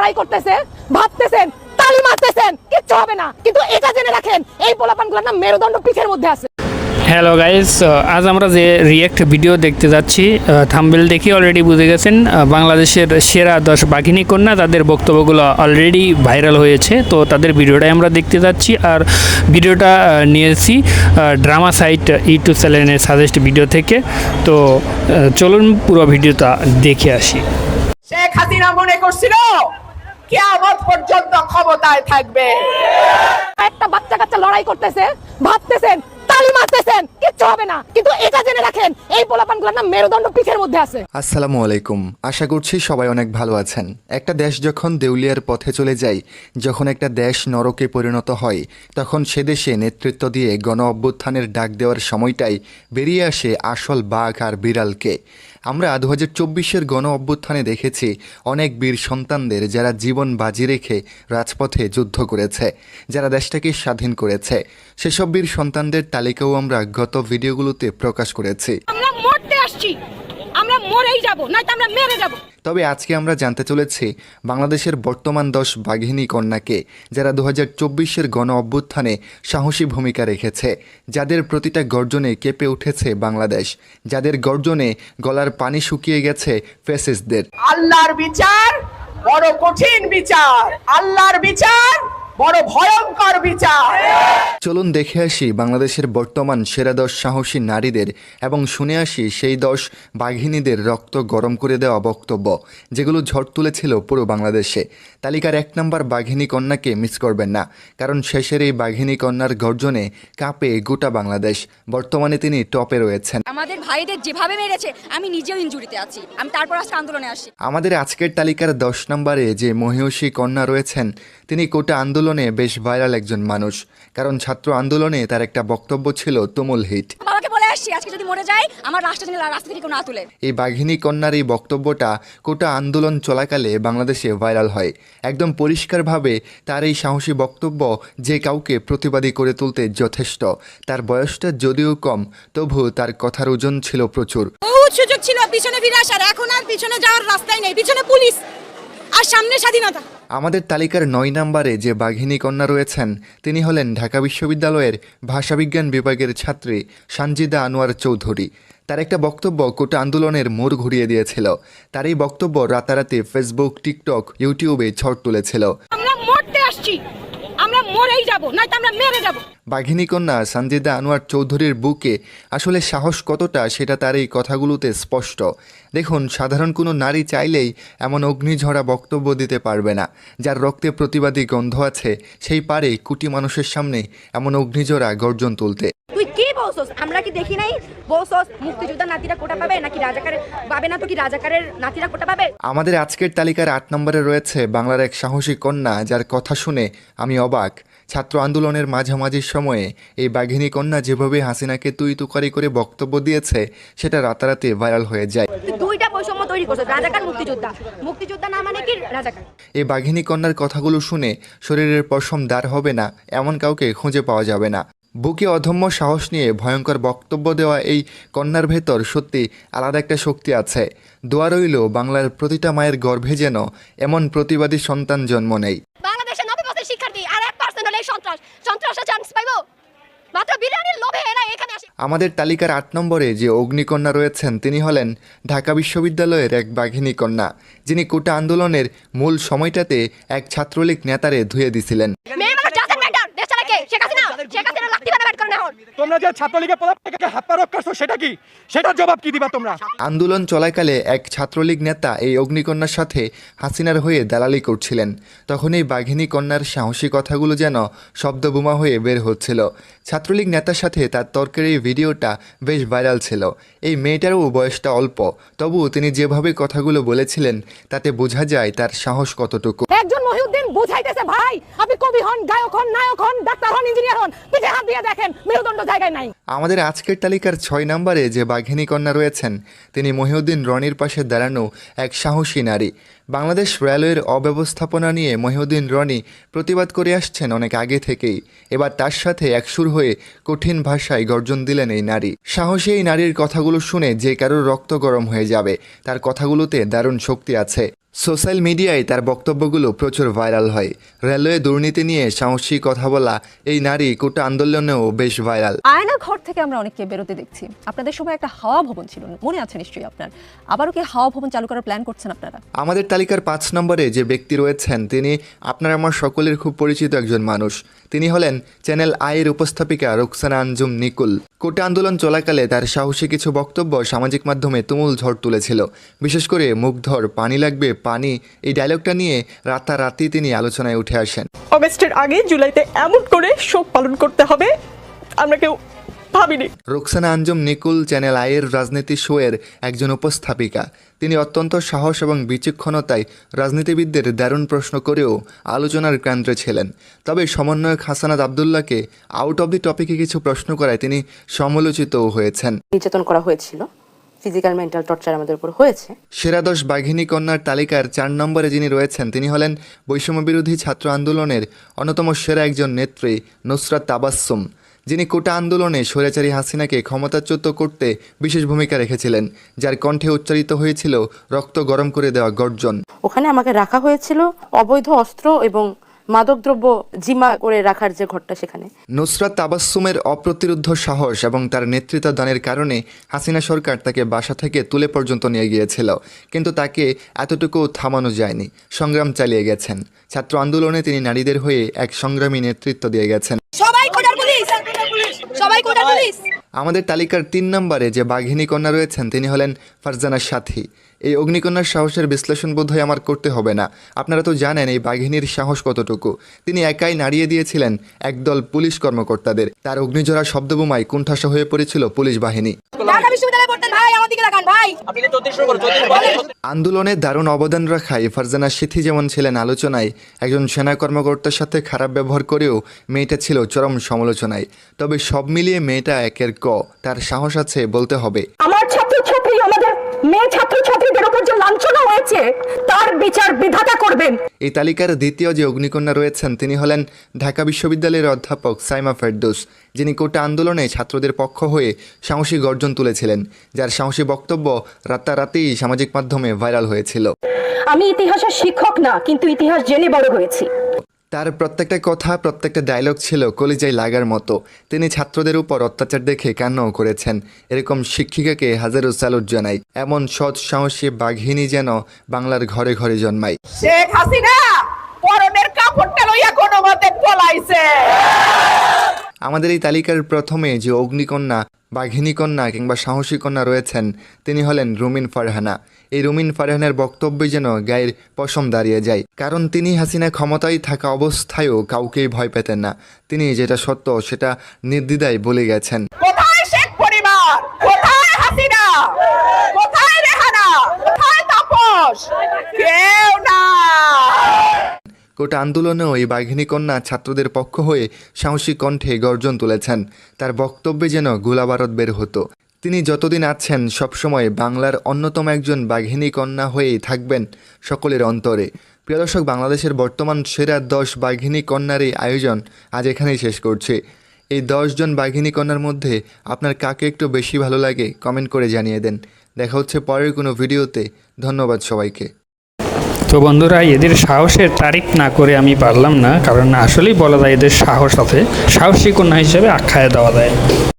লড়াই করতেছে, ভাবতেছেন তালি মারতেছেন, কিচ্ছু হবে না, কিন্তু এটা জেনে রাখেন এই পোলাপানগুলোর নাম মেরুদণ্ড পিঠের মধ্যে আছে। হ্যালো গাইস, আজ আমরা যে রিয়েক্ট ভিডিও দেখতে যাচ্ছি, থাম্বনেল দেখে অলরেডি বুঝে গেছেন বাংলাদেশের সেরা 10 বাঘিনী কন্যা, তাদের বক্তব্যগুলো অলরেডি ভাইরাল হয়েছে। তো তাদের ভিডিওটাই আমরা দেখতে যাচ্ছি, আর ভিডিওটা নিয়েছি ড্রামা সাইট ইউটিউব চ্যানেলের সাজেস্ট ভিডিও থেকে। তো চলুন পুরো ভিডিওটা দেখে আসি। শেখ হাসিনা মনে করছিল কিয়ামত পর্যন্ত ক্ষমতায় থাকবে। একটা বাচ্চা কাচ্চা লড়াই করতেছে, ভাবতেছেন তালি মারতেছেন, কিচ্ছু হবে না, কিন্তু এটা জেনে রাখেন এই পোলাপানগুলোর নাম মেরুদণ্ড পিঠের মধ্যে আছে। আসসালামু আলাইকুম, আশা করছি সবাই অনেক ভালো আছেন। একটা দেশ যখন দেউলিয়ার পথে চলে যায়, যখন একটা দেশ নরকে পরিণত হয়, তখন সে দেশে নেতৃত্ব দিয়ে গণ অভ্যুত্থানের ডাক দেওয়ার সময়টাই বেরিয়ে আসে আসল বাঘ আর বিড়ালকে। আমরা 2024-এর গণ অভ্যুত্থানে দেখেছি অনেক বীর সন্তানদের, যারা জীবন বাজি রেখে রাজপথে যুদ্ধ করেছে, যারা দেশটাকে স্বাধীন করেছে। সেসব বীর সন্তানদের তালিকাও আমরা গত ভিডিওগুলোতে প্রকাশ করেছি। আমরা মরতে আসছি, আমরা মরেই যাব, নয়তো আমরা মেরে যাব। তবে আজকে আমরা জানতে চলেছি বাংলাদেশের বর্তমান 10 বাঘিনী কন্যাকে, যারা 2024-এর গণ অভ্যুত্থানে সাহসী ভূমিকা রেখেছে, যাদের প্রতিটা গর্জনে কেঁপে উঠেছে বাংলাদেশ, যাদের গর্জনে গলার পানি শুকিয়ে গেছে ফ্যাসিস্টদের। আল্লাহর বিচার বড় কঠিন বিচার, আল্লাহর বিচার বড় ভয়ঙ্কর বিচার। চলুন দেখে আসি বাংলাদেশের বর্তমান সেরা 10 সাহসী নারীদের এবং শুনে আসি সেই 10 বাঘিনীদের রক্ত গরম করে দেওয়া বক্তব্য, যেগুলো ঝড় তুলেছিল পুরো বাংলাদেশে। তালিকার 1 নম্বর বাঘিনী কন্যাকে মিস করবেন না, কারণ শেষের এই বাঘিনী কন্যার গর্জনে কাঁপে গোটা বাংলাদেশ। বর্তমানে তিনি টপে রয়েছেন। আমাদের ভাইদের যেভাবে মেরেছে, আমি নিজেও ইনজুরিতে আছি, আমি তারপর আজকে আন্দোলনে আসি। আমাদের আজকের তালিকার 10 নম্বরে যে মহিষী কন্যা রয়েছেন, তিনি কোটা আন্দোলনে বেশ ভাইরাল একজন মানুষ, কারণ ছাত্র আন্দোলনে তার একটা বক্তব্য ছিল তুমুল হিট। বাবাকে বলে আসছি, আজকে যদি মরে যায় আমার রাষ্ট্র যেন রাস্তা থেকে কেউ না তুলে। এই বাঘিনী কন্যার এই বক্তব্যটা কোটা আন্দোলন চলাকালে বাংলাদেশে ভাইরাল হয়। একদম পরিষ্কারভাবে তার এই সাহসী বক্তব্য যে কাউকে প্রতিবাদী করে তুলতে যথেষ্ট। তার বয়সটা যদিও কম, তবু তার কথার ওজন ছিল প্রচুর। বহুত সুযোগ ছিল পিছনে ফিরে আসার, এখন আর পিছনে যাওয়ার রাস্তাই নেই, পিছনে পুলিশ আর সামনে স্বাধীনতা। আমাদের তালিকার 9 নম্বরে যে বাঘিনী কন্যা রয়েছেন, তিনি হলেন ঢাকা বিশ্ববিদ্যালয়ের ভাষাবিজ্ঞান বিভাগের ছাত্রী সানজিদা আনোয়ার চৌধুরী। তার একটা বক্তব্য কোটা আন্দোলনের মোড় ঘুরিয়ে দিয়েছিল। তার এই বক্তব্য রাতারাতি ফেসবুক, টিকটক, ইউটিউবে ঝড় তুলেছিল। আমরা মরতে আসছি, আমরা মরেই যাব, নয়তো আমরা মেরে যাব। বাঘিনী কন্যা সানজিদা আনোয়ার চৌধুরীর বুকে আসলে সাহস কতটা, সেটা তার এই কথাগুলোতে স্পষ্ট। দেখুন, সাধারণ কোনো নারী চাইলেই এমন অগ্নিঝরা বক্তব্য দিতে পারবে না। যার রক্তে প্রতিবাদী গন্ধ আছে, সেই পারে কোটি মানুষের সামনে এমন অগ্নিঝরা গর্জন তুলতে। তুই কি বলছস? আমরা কি দেখি নাই? বলছস মুক্তিযোদ্ধা নাতিরা কোটা পাবে নাকি রাজাকারের পাবে না? তো কি রাজাকারের নাতিরা কোটা পাবে? আমাদের আজকের তালিকার 8 নম্বরে রয়েছে বাংলার এক সাহসী কন্যা, যার কথা শুনে আমি অবাক। ছাত্র আন্দোলনের মাঝামাঝি সময়ে এই বাঘিনী কন্যা যেভাবে হাসিনাকে তুই তুকারি করে বক্তব্য দিয়েছে, সেটা রাতারাতি ভাইরাল হয়ে যায়। তুই দুইটা বৈষম্য তৈরি করছস, রাজাকার মুক্তিযোদ্ধা। মুক্তিযোদ্ধা না মানে কি রাজাকার? এই বাঘিনী কন্যার কথাগুলো শুনে শরীরের পশম দাঁড় হবে না, এমন কাউকে খুঁজে পাওয়া যাবে না। বুকে অদম্য সাহস নিয়ে ভয়ঙ্কর বক্তব্য দেওয়া এই কন্যার ভেতর সত্যি আলাদা একটা শক্তি আছে। দোয়া রইল বাংলার প্রতিটা মায়ের গর্ভে যেন এমন প্রতিবাদী সন্তান জন্ম নেয়। বাংলাদেশে 90% শিক্ষার্থী আর 1% হলে সন্ত্রাসের চান্স পাইবো। মাত্র বিরিয়ানির লোভে এরা এখানে আসে। আমাদের তালিকার 8 নম্বরে যে অগ্নিকন্যা রয়েছেন, তিনি হলেন ঢাকা বিশ্ববিদ্যালয়ের এক বাঘিনী কন্যা, যিনি কোটা আন্দোলনের মূল সময়টাতে এক ছাত্রলীগ নেতারে ধুয়ে দিছিলেন। তোমরা যে ছাত্রলীগের পদাধিকারীকে হত্যা করছো, সেটা কি? সেটার জবাব কি দিবা তোমরা? আন্দোলন চলাকালে এক ছাত্রলীগ নেতা এই অগ্নিকন্যার সাথে হাসিনার হয়ে দালালি করছিলেন। তখন এই বাঘিনী কন্যার সাহসী কথাগুলো যেন শব্দবোমা হয়ে বের হচ্ছিল। ছাত্রলীগ নেতার সাথে তার তর্কের এই ভিডিওটা বেশ ভাইরাল ছিল। এই মেয়েটারও বয়সটা অল্প, তবুও তিনি যেভাবে কথাগুলো বলেছিলেন, তাতে বোঝা যায় তার সাহস কতটুকু। একজন মহিউদ্দিন বুঝাইতেছে, ভাই আপনি কবি হন, গায়ক হন, নায়ক হন, ডাক্তার হন, ইঞ্জিনিয়ার হন, পিঠে হাত দিয়ে দেখেন মেরুদণ্ড জায়গায় নাই। আমাদের আজকের তালিকার 6 নম্বরে যে বাঘিনী কন্যা রয়েছেন, তিনি মহিউদ্দিন রনির পাশে দাঁড়ানো এক সাহসী নারী। বাংলাদেশ রেলওয়ের অব্যবস্থাপনা নিয়ে মহিউদ্দিন রনি প্রতিবাদ করে আসছেন অনেক আগে থেকেই। এবার তার সাথে একসুর হয়ে কঠিন ভাষায় গর্জন দিলেন এই নারী। সাহসী এই নারীর কথাগুলো শুনে যে কারোর রক্ত গরম হয়ে যাবে। তার কথাগুলোতে দারুণ শক্তি আছে। সোশ্যাল মিডিয়ায় তার বক্তব্যগুলো প্রচুর ভাইরাল হয়। রেলওয়ে দুর্নীতি নিয়ে সাহসী কথা বলা এই নারী কোটা আন্দোলনেও বেশ ভাইরাল। আয়না ঘর থেকে আমরা অনেককে বেরোতে দেখছি। আপনাদের সময় একটা হাওয়া ভবন ছিল, মনে আছে নিশ্চয়ই আপনার। আবারও কি হাওয়া ভবন চালু করার প্ল্যান করছেন আপনারা? আমাদের তালিকার 5 নম্বরে যে ব্যক্তি রয়েছেন তিনি আপনার আমার সকলের খুব পরিচিত একজন মানুষ। তিনি হলেন চ্যানেল আইয়ের উপস্থাপিকা রোকসানা আঞ্জুম নিকুল। কোটা আন্দোলন চলাকালে তার সাহসী কিছু বক্তব্য সামাজিক মাধ্যমে তুমুল ঝড় তুলেছিল। বিশেষ করে মুগ্ধর পানি লাগবে পানি এই ডায়লগটা নিয়ে রাতারাতি তিনি আলোচনায় উঠে আসেন। অগস্টের আগে জুলাইতে এমন করে শোক পালন করতে হবে আমরা কেউ ভাবিনি। রোকসানা আঞ্জুম নিকুল চ্যানেল আইয়ের রাজনীতি শোয়ের একজন উপস্থাপিকা। তিনি অত্যন্ত সাহস এবং বিচক্ষণতায় রাজনীতিবিদদের দারুণ প্রশ্ন করেও আলোচনার কেন্দ্রে ছিলেন। তবে সমন্বয়ক হাসানাত আবদুল্লাহকে আউট অব দি টপিকে কিছু প্রশ্ন করায় তিনি সমালোচিতও হয়েছেন। নির্যাতন করা হয়েছিল, ফিজিক্যাল মেন্টাল টর্চার আমাদের উপর হয়েছে। সেরা 10 বাঘিনী কন্যার তালিকার 4 নম্বরে যিনি রয়েছেন তিনি হলেন বৈষম্য বিরোধী ছাত্র আন্দোলনের অন্যতম সেরা একজন নেত্রী নুসরাত তাবাসসুম, যিনি কোটা আন্দোলনে স্বৈরাচারী হাসিনাকে ক্ষমতাচ্যুত করতে বিশেষ ভূমিকা রেখেছিলেন, যার কণ্ঠে উচ্চারিত হয়েছিল রক্ত গরম করে দেওয়া গর্জন। ওখানে আমাকে রাখা হয়েছিল অবৈধ অস্ত্র এবং মাদকদ্রব্য জিমা করে রাখার যে ঘরটা সেখানে। নুসরাত তাবাসসুমের অপ্রতিরোধ্য সাহস এবং তার নেতৃত্বদানের কারণে হাসিনা সরকার তাকে বাসা থেকে তুলে পর্যন্ত নিয়ে গিয়েছিল, কিন্তু তাকে এতটুকু থামানো যায়নি। সংগ্রাম চালিয়ে গেছেন। ছাত্র আন্দোলনে তিনি নারীদের হয়ে এক সংগ্রামী নেতৃত্ব দিয়ে গেছেন। আমাদের তালিকার 3 নম্বরে যে বাঘিনী কন্যা রয়েছেন তিনি হলেন ফারজানা সাথী। এই অগ্নিকন্যার সাহসের বিশ্লেষণ বোধহয় আমার করতে হবে না। আপনারা তো জানেন এই বাঘিনীর সাহস কতটুকু। তিনি একাই নাড়িয়ে দিয়েছিলেন একদল পুলিশ কর্মকর্তাদের। তার অগ্নিঝরা শব্দবোমায় কুণ্ঠাসা হয়ে পড়েছিল পুলিশ বাহিনী। আন্দোলনে দারুণ অবদান রাখায় ফারজানা সিথি যেমন ছিলেন আলোচনায়, একজন সেনা কর্মকর্তার সাথে খারাপ ব্যবহার করেও মেয়েটা ছিল চরম সমালোচনায়। তবে সব মিলিয়ে মেয়েটা একের ক, তার সাহস আছে বলতে হবে। আমার ছাত্রছাত্রী, আমাদের মেয়ে ছাত্রছাত্রীদের উপর যে লাঞ্ছনা হয়েছে তার বিচার বিধাতা করবেন। এই তালিকার দ্বিতীয় যে অগ্নিকন্যা রয়েছেন তিনি হলেন ঢাকা বিশ্ববিদ্যালয়ের অধ্যাপক সাইমা ফেরদৌস, যিনি কোটা আন্দোলনে ছাত্রদের পক্ষ হয়ে সাহসী গর্জন তুলেছিলেন, যার সাহসী বক্তব্য রাতারাতি সামাজিক মাধ্যমে ভাইরাল হয়েছিল। আমি ইতিহাসের শিক্ষক না, কিন্তু ইতিহাস জেনে বড় হয়েছি। তার প্রত্যেকটা কথা, প্রত্যেকটা ডায়লগ ছিল কলিজায় লাগার মতো। তিনি ছাত্রদের উপর অত্যাচার দেখে কান্নাও করেছেন। এরকম শিক্ষিকাকে হাজারো স্যালুট জানাই। এমন সৎ সাহসী বাঘিনী যেন বাংলার ঘরে ঘরে জন্মায়। শেখ হাসিনা পরনের কাপড়টা লইয়া কোনো মতে পলাইছে। আমাদের এই তালিকার প্রথমে যে অগ্নিকন্যা, বাঘিনী কন্যা কিংবা সাহসী কন্যা রয়েছেন তিনি হলেন রুমিন ফারহানা। এই রুমিন ফারহানার বক্তব্যে যেন গায়ের পশম দাঁড়িয়ে যায়, কারণ তিনি হাসিনা ক্ষমতায় থাকা অবস্থায়ও কাউকেই ভয় পেতেন না। তিনি যেটা সত্য সেটা নির্দ্বিধায় বলে গেছেন। কোথায় শেখ পরিবার, কোথায় হাসিনা, কোথায় রেহানা, কোথায় তাপস, কেউ না। কোটা আন্দোলনেও এই বাঘিনী কন্যা ছাত্রদের পক্ষ হয়ে সাহসী কণ্ঠে গর্জন তুলেছেন। তার বক্তব্যে যেন গোলাবারুদ বের হতো। তিনি যতদিন আছেন সবসময় বাংলার অন্যতম একজন বাঘিনী কন্যা হয়েই থাকবেন সকলের অন্তরে। প্রিয় দর্শক, বাংলাদেশের বর্তমান সেরা 10 বাঘিনী কন্যার এই আয়োজন আজ এখানেই শেষ করছে। এই 10 জন বাঘিনী কন্যার মধ্যে আপনার কাকে একটু বেশি ভালো লাগে কমেন্ট করে জানিয়ে দেন। দেখা হচ্ছে পরের কোনো ভিডিওতে। ধন্যবাদ সবাইকে। তো বন্ধুরা, এদের সাহসের তারিফ না করে আমি পারলাম না, কারণ আসলেই বলা যায় এদের সাহস আছে, সাহসী কন্যা হিসেবে আখ্যায় দেওয়া যায়।